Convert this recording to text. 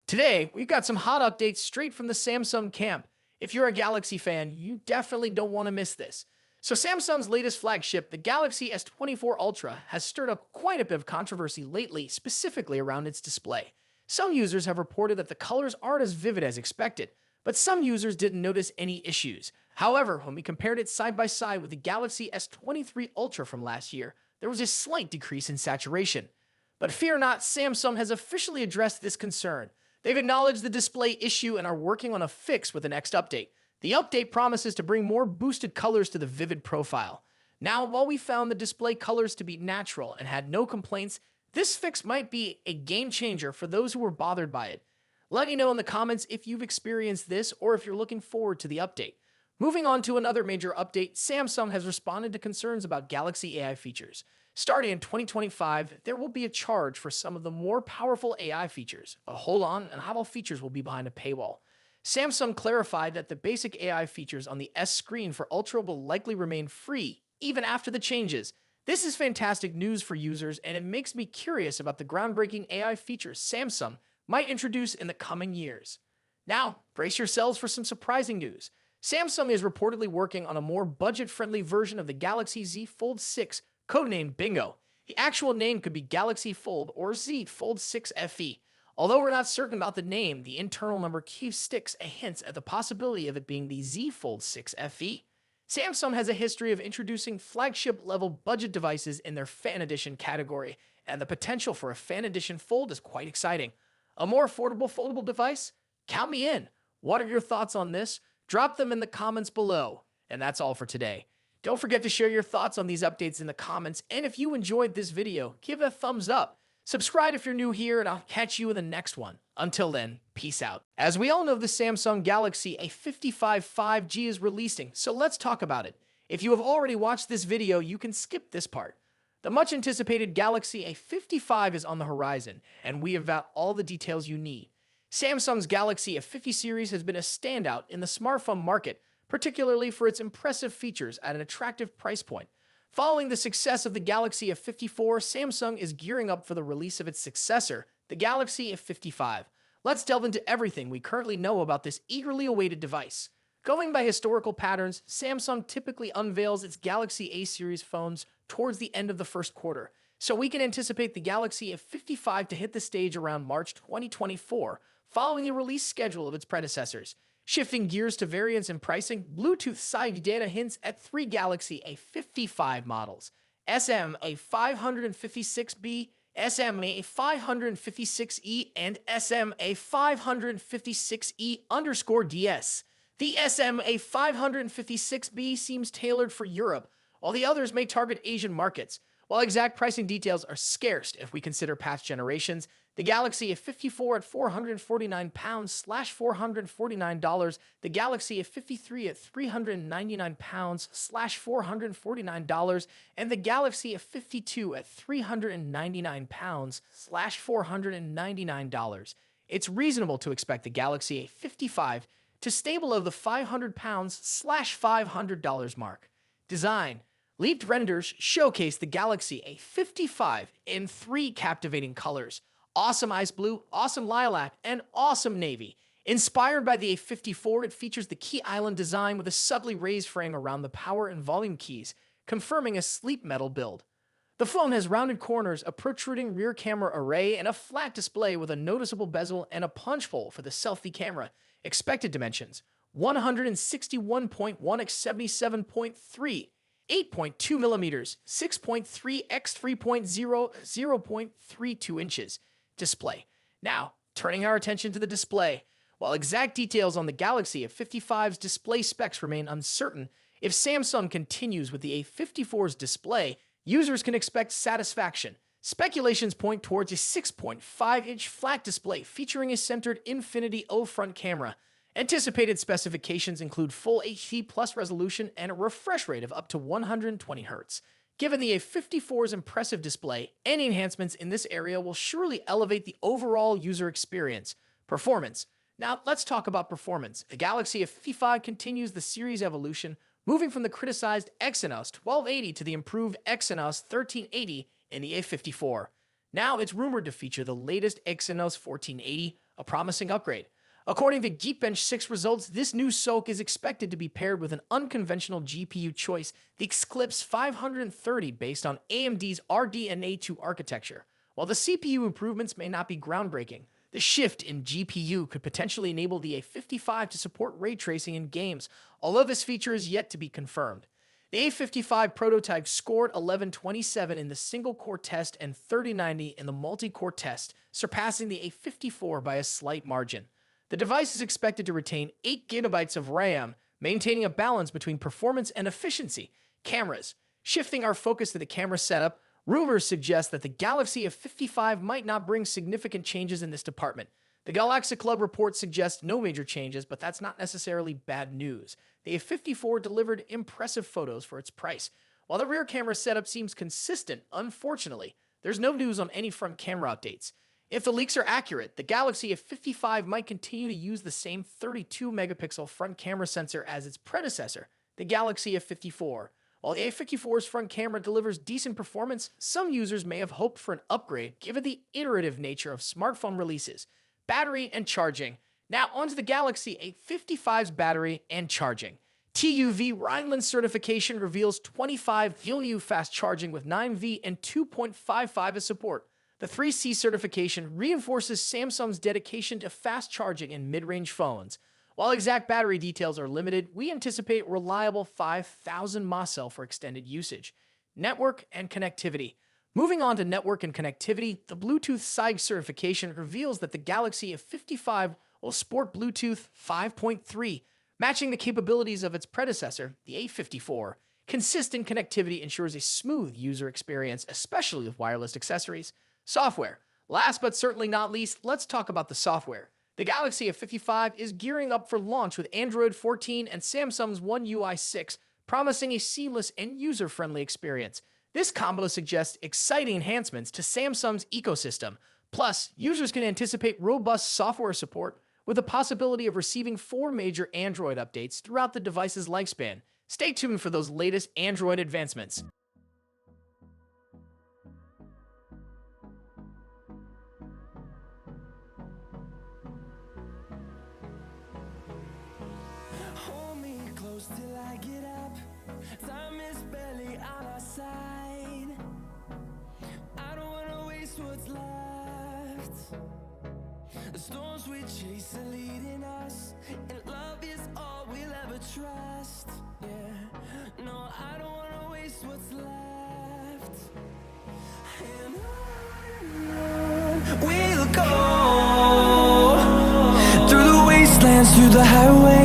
Today, we've got some hot updates straight from the Samsung camp. If you're a Galaxy fan, you definitely don't want to miss this. So Samsung's latest flagship, the Galaxy S24 Ultra, has stirred up quite a bit of controversy lately, specifically around its display. Some users have reported that the colors aren't as vivid as expected, but some users didn't notice any issues. However, when we compared it side by side with the Galaxy S23 Ultra from last year, there was a slight decrease in saturation. But fear not, Samsung has officially addressed this concern. They've acknowledged the display issue and are working on a fix with the next update. The update promises to bring more boosted colors to the vivid profile. Now, while we found the display colors to be natural and had no complaints, this fix might be a game changer for those who were bothered by it. Let me know in the comments if you've experienced this or if you're looking forward to the update. Moving on to another major update, Samsung has responded to concerns about Galaxy AI features. Starting in 2025, there will be a charge for some of the more powerful AI features, but hold on, and not all features will be behind a paywall. Samsung clarified that the basic AI features on the S screen for Ultra will likely remain free, even after the changes. This is fantastic news for users, and it makes me curious about the groundbreaking AI features Samsung might introduce in the coming years. Now, brace yourselves for some surprising news. Samsung is reportedly working on a more budget-friendly version of the Galaxy Z Fold 6, codenamed Bingo. The actual name could be Galaxy Fold or Z Fold 6 FE. Although we're not certain about the name, the internal number key sticks a hint at the possibility of it being the Z Fold 6 FE. Samsung has a history of introducing flagship-level budget devices in their Fan Edition category, and the potential for a Fan Edition Fold is quite exciting. A more affordable foldable device? Count me in. What are your thoughts on this? Drop them in the comments below. And that's all for today. Don't forget to share your thoughts on these updates in the comments, and if you enjoyed this video, give it a thumbs up. Subscribe if you're new here, and I'll catch you in the next one. Until then, peace out. As we all know, the Samsung Galaxy A55 5G is releasing, so let's talk about it. If you have already watched this video, you can skip this part. The much-anticipated Galaxy A55 is on the horizon, and we have got all the details you need. Samsung's Galaxy A50 series has been a standout in the smartphone market, particularly for its impressive features at an attractive price point. Following the success of the Galaxy F54, Samsung is gearing up for the release of its successor, the Galaxy F55. Let's delve into everything we currently know about this eagerly awaited device. Going by historical patterns, Samsung typically unveils its Galaxy A series phones towards the end of the first quarter, so we can anticipate the Galaxy F55 to hit the stage around March 2024, following the release schedule of its predecessors. Shifting gears to variants and pricing, Bluetooth side data hints at three Galaxy A55 models: SMA556B, SMA556E, and SMA556E_DS. The SMA556B seems tailored for Europe, while the others may target Asian markets. While exact pricing details are scarce if we consider past generations, the Galaxy F54 at £449/$449, the Galaxy F53 at £399/$449, and the Galaxy F52 at £399/$499. It's reasonable to expect the Galaxy A55 to stay below the £500/$500 mark. Design. Leaked renders showcase the Galaxy A55 in three captivating colors: awesome ice blue, awesome lilac, and awesome navy. Inspired by the A54, it features the key island design with a subtly raised frame around the power and volume keys, confirming a sleek metal build. The phone has rounded corners, a protruding rear camera array, and a flat display with a noticeable bezel and a punch hole for the selfie camera. Expected dimensions: 161.1 x 77.3, 8.2 millimeters, 6.3 x 3.0, 0.32 inches. Display. Now, turning our attention to the display. While exact details on the Galaxy F55's display specs remain uncertain, if Samsung continues with the A54's display, users can expect satisfaction. Speculations point towards a 6.5-inch flat display featuring a centered Infinity O front camera. Anticipated specifications include full HD Plus resolution and a refresh rate of up to 120 Hz. Given the A54's impressive display, any enhancements in this area will surely elevate the overall user experience. Performance. Now, let's talk about performance. The Galaxy F55 continues the series evolution, moving from the criticized Exynos 1280 to the improved Exynos 1380 in the A54. Now, it's rumored to feature the latest Exynos 1480, a promising upgrade. According to Geekbench 6 results, this new SoC is expected to be paired with an unconventional GPU choice, the Eclipse 530 based on AMD's RDNA2 architecture. While the CPU improvements may not be groundbreaking, the shift in GPU could potentially enable the A55 to support ray tracing in games, although this feature is yet to be confirmed. The A55 prototype scored 1127 in the single-core test and 3090 in the multi-core test, surpassing the A54 by a slight margin. The device is expected to retain 8 GB of RAM, maintaining a balance between performance and efficiency. Cameras. Shifting our focus to the camera setup, rumors suggest that the Galaxy S25 might not bring significant changes in this department. The Galaxy Club report suggests no major changes, but that's not necessarily bad news. The A54 delivered impressive photos for its price. While the rear camera setup seems consistent, unfortunately, there's no news on any front camera updates. If the leaks are accurate, the Galaxy S55 might continue to use the same 32-megapixel front camera sensor as its predecessor, the Galaxy S54. While the A54's front camera delivers decent performance, some users may have hoped for an upgrade given the iterative nature of smartphone releases. Battery and charging. Now onto the Galaxy A55's battery and charging. TÜV Rheinland certification reveals 25 VLU fast charging with 9V and 2.55 as support. The 3C certification reinforces Samsung's dedication to fast charging in mid-range phones. While exact battery details are limited, we anticipate reliable 5,000 mAh for extended usage. Network and connectivity. Moving on to network and connectivity, the Bluetooth SIG certification reveals that the Galaxy S55 will sport Bluetooth 5.3, matching the capabilities of its predecessor, the A54. Consistent connectivity ensures a smooth user experience, especially with wireless accessories. Software. Last but certainly not least, let's talk about the software. The Galaxy S55 is gearing up for launch with Android 14 and Samsung's One UI 6, promising a seamless and user-friendly experience. This combo suggests exciting enhancements to Samsung's ecosystem. Plus, users can anticipate robust software support with the possibility of receiving 4 major Android updates throughout the device's lifespan. Stay tuned for those latest Android advancements. Hold me close till I get up. Time is barely on our side. I don't wanna waste what's left. The storms we chase are leading us, and love is all we'll ever trust. Yeah, no, I don't wanna waste what's left. And on we'll go through the wastelands, through the highways.